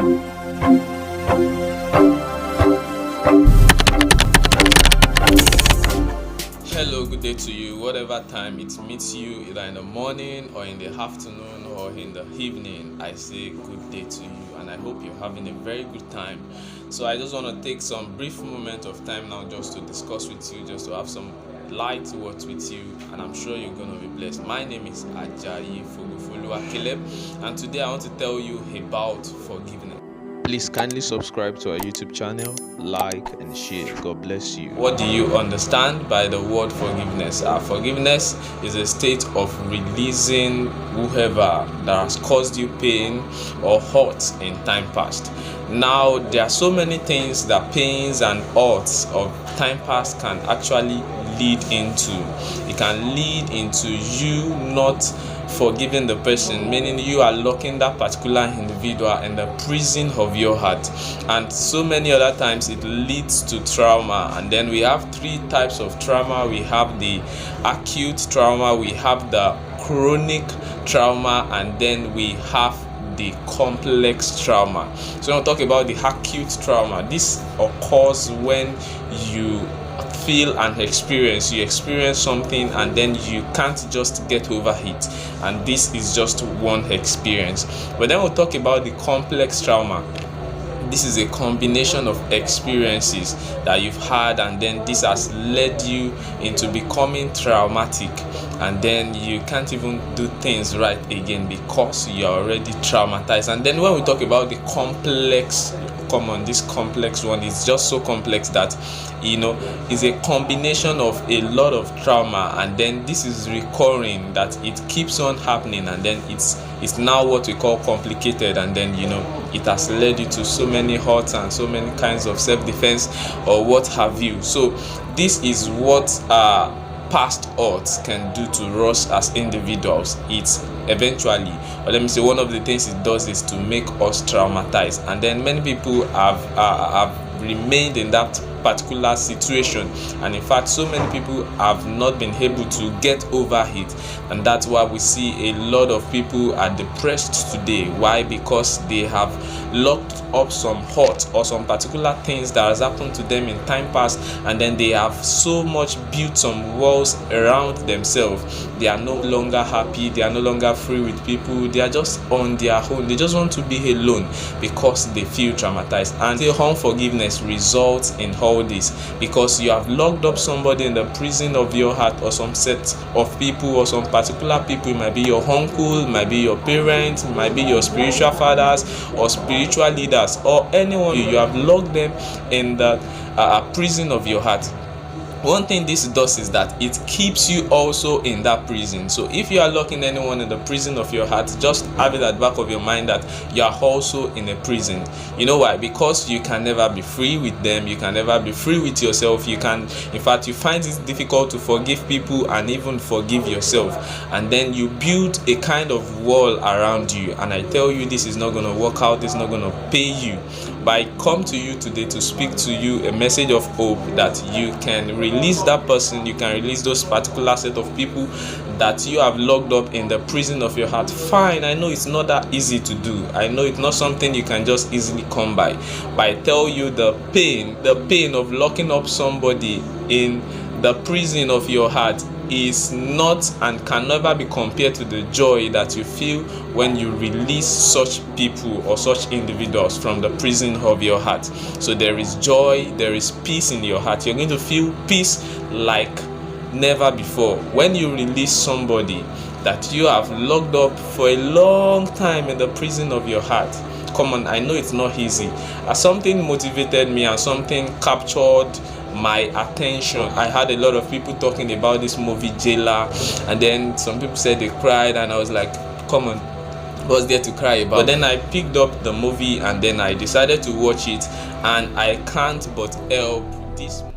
Hello, good day to you. Whatever time it meets you, either in the morning or in the afternoon or in the evening, I say good day to you, and I hope you're having a very good time. So, I just want to take some brief moment of time now just to discuss with you, just to have some light words with you, and I'm sure you're going to be blessed. My name is Ajayi Fogufulua Caleb, and today I want to tell you about forgiveness. Please kindly subscribe to our YouTube channel, like and share. God bless you. What do you understand by the word forgiveness? Forgiveness is a state of releasing whoever that has caused you pain or hurt in time past. Now, there are so many things that pains and hurts of time past can actually lead into. It can lead into you not forgiving the person, meaning you are locking that particular individual in the prison of your heart. And so many other times it leads to trauma. And then we have three types of trauma. We have the acute trauma, we have the chronic trauma, and then we have the complex trauma. So I'll talk about the acute trauma. This occurs when you feel and you experience something and then you can't just get over it, and this is just one experience. But then we'll talk about the complex trauma. This is a combination of experiences that you've had, and then this has led you into becoming traumatic, and then you can't even do things right again because you're already traumatized. And then when we talk about the complex, this complex one is just so complex that is a combination of a lot of trauma, and then this is recurring, that it keeps on happening, and then it's now what we call complicated, and then it has led you to so many hurts and so many kinds of self-defense or what have you. So this is what past hurts can do to us as individuals. It's eventually, or let me say, one of the things it does is to make us traumatized, and then many people have remained in that particular situation, and in fact so many people have not been able to get over it, and that's why we see a lot of people are depressed today. Why? Because they have locked up some hurt or some particular things that has happened to them in time past, and then they have so much built some walls around themselves. They are no longer happy, they are no longer free with people, they are just on their own, they just want to be alone because they feel traumatized. And the unforgiveness results in all this because you have locked up somebody in the prison of your heart, or some set of people or some particular people. It might be your uncle, it might be your parents, it might be your spiritual fathers or spiritual leaders, or anyone. You have locked them in the prison of your heart. One thing this does is that it keeps you also in that prison. So if you are locking anyone in the prison of your heart, just have it at the back of your mind that you are also in a prison. You know why? Because you can never be free with them, you can never be free with yourself. You find it difficult to forgive people and even forgive yourself, and then you build a kind of wall around you. And I tell you, this is not going to work out, it's not going to pay you. But I come to you today to speak to you a message of hope that you can release that person, you can release those particular set of people that you have locked up in the prison of your heart. Fine, I know it's not that easy to do. I know it's not something you can just easily come by. But I tell you, the pain of locking up somebody in the prison of your heart is not and can never be compared to the joy that you feel when you release such people or such individuals from the prison of your heart. So there is joy, there is peace in your heart. You're going to feel peace like never before when you release somebody that you have locked up for a long time in the prison of your heart. Come on, I know it's not easy. Something motivated me and something captured my attention. I had a lot of people talking about this movie Jailer, and then some people said they cried, and I was like, come on, what's there to cry about? But then I picked up the movie and then I decided to watch it, and I can't but help this movie.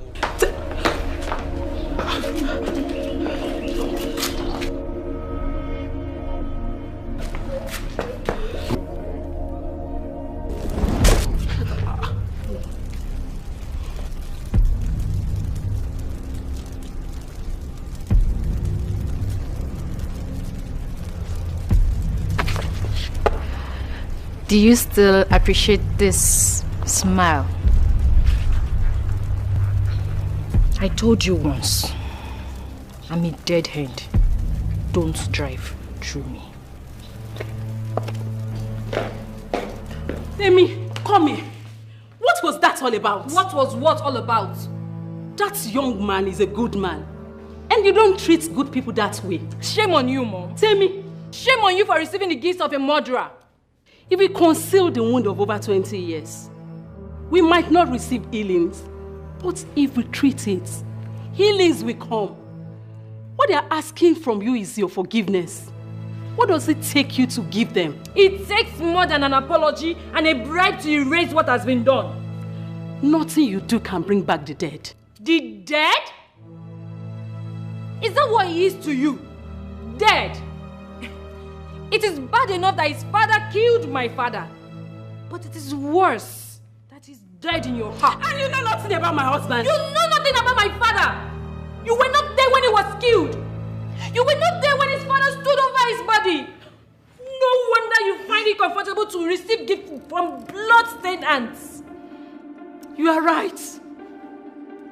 Do you still appreciate this smile? I told you once, I'm a dead hand. Don't drive through me. Amy, come here. What was that all about? What was what all about? That young man is a good man. And you don't treat good people that way. Shame on you, Mom. Temi. Shame on you for receiving the gifts of a murderer. If we conceal the wound of over 20 years, we might not receive healings. But if we treat it, healings will come. What they are asking from you is your forgiveness. What does it take you to give them? It takes more than an apology and a bribe to erase what has been done. Nothing you do can bring back the dead. The dead? Is that what he is to you? Dead? It is bad enough that his father killed my father. But it is worse that he's dead in your heart. And you know nothing about my husband. You know nothing about my father. You were not there when he was killed. You were not there when his father stood over his body. No wonder you find it comfortable to receive gifts from blood-stained hands. You are right.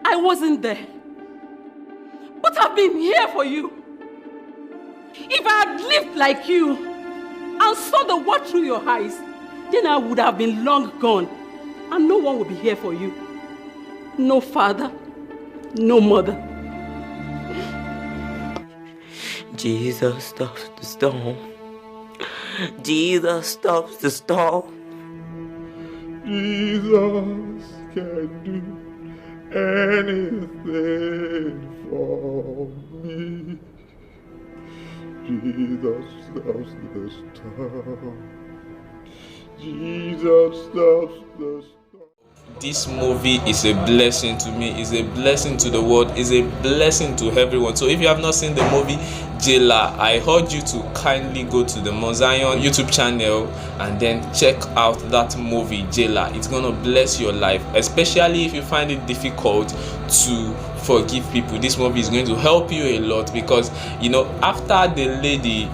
I wasn't there. But I've been here for you. If I had lived like you and saw the world through your eyes, then I would have been long gone. And no one would be here for you. No father, no mother. Jesus stops the storm. Jesus stops the storm. Jesus can do anything for me. Jesus stops the storm. Jesus stops the storm. This movie is a blessing to me, is a blessing to the world, is a blessing to everyone. So if you have not seen the movie Jailer, I urge you to kindly go to the Mozion YouTube channel and then check out that movie Jailer. It's gonna bless your life, especially if you find it difficult to forgive people. This movie is going to help you a lot, because you know, after the lady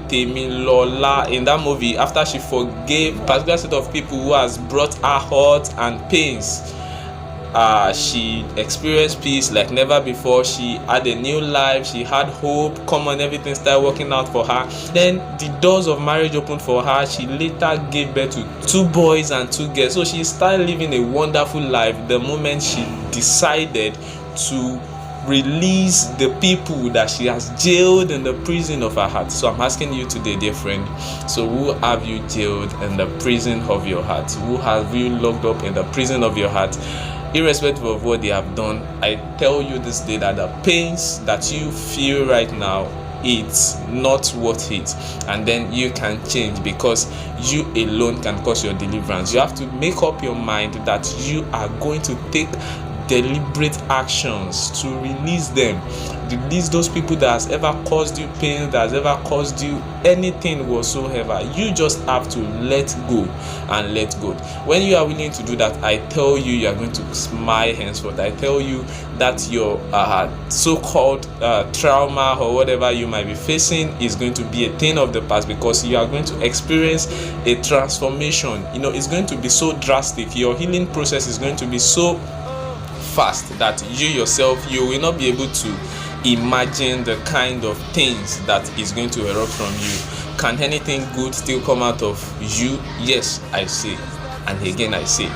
Temi Lola in that movie, after she forgave a particular set of people who has brought her hurt and pains, she experienced peace like never before. She had a new life, she had hope. Come on, everything started working out for her. Then the doors of marriage opened for her. She later gave birth to 2 boys and 2 girls. So she started living a wonderful life the moment she decided to release the people that she has jailed in the prison of her heart. So I'm asking you today, dear friend, so who have you jailed in the prison of your heart? Who have you locked up in the prison of your heart? Irrespective of what they have done, I tell you this day that the pains that you feel right now, it's not worth it. And then you can change, because you alone can cause your deliverance. You have to make up your mind that you are going to take deliberate actions to release them. Release those people that has ever caused you pain, that has ever caused you anything whatsoever. You just have to let go and let go. When you are willing to do that, I tell you, you are going to smile henceforth. I tell you that your so-called trauma or whatever you might be facing is going to be a thing of the past, because you are going to experience a transformation. You know, it's going to be so drastic. Your healing process is going to be so fast that you yourself, you will not be able to imagine the kind of things that is going to erupt from you. Can anything good still come out of you? Yes, I say, and again I say,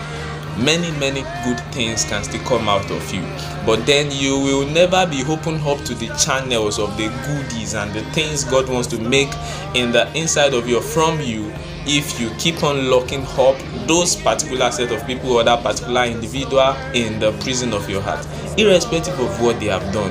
many good things can still come out of you, but then you will never be open up to the channels of the goodies and the things God wants to make in the inside of you from you, if you keep on locking up those particular set of people or that particular individual in the prison of your heart, irrespective of what they have done.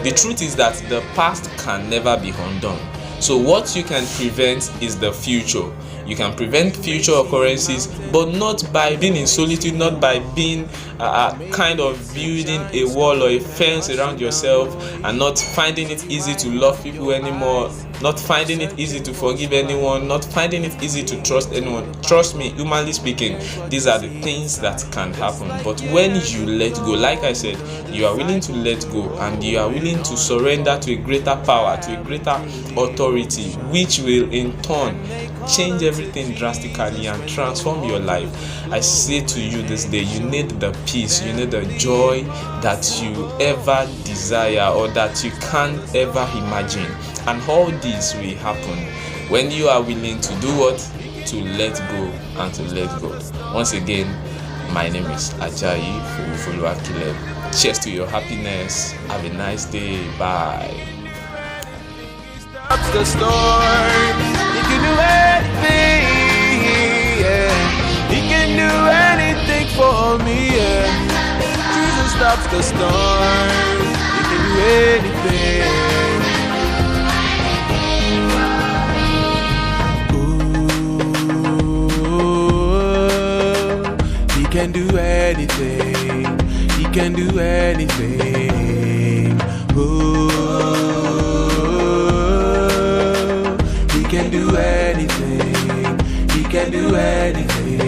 The truth is that the past can never be undone. So what you can prevent is the future. You can prevent future occurrences, but not by being in solitude, not by being kind of building a wall or a fence around yourself and not finding it easy to love people anymore. not finding it easy to forgive anyone, not finding it easy to trust anyone. Trust me, humanly speaking, these are the things that can happen. But when you let go, like I said, you are willing to let go and you are willing to surrender to a greater power, to a greater authority, which will in turn change everything drastically and transform your life. I say to you this day, you need the peace, you need the joy that you ever desire or that you can't ever imagine. And all this will happen when you are willing to do what? To let go and to let God. Once again, my name is Ajayi Fuluakile. Cheers to your happiness. Have a nice day. Bye. Stops the storm. He can do anything. Yeah. He can do anything for me. Yeah. Jesus stops the storm. He can do anything. He can do anything. He can do anything. Ooh, he can do anything. He can do anything.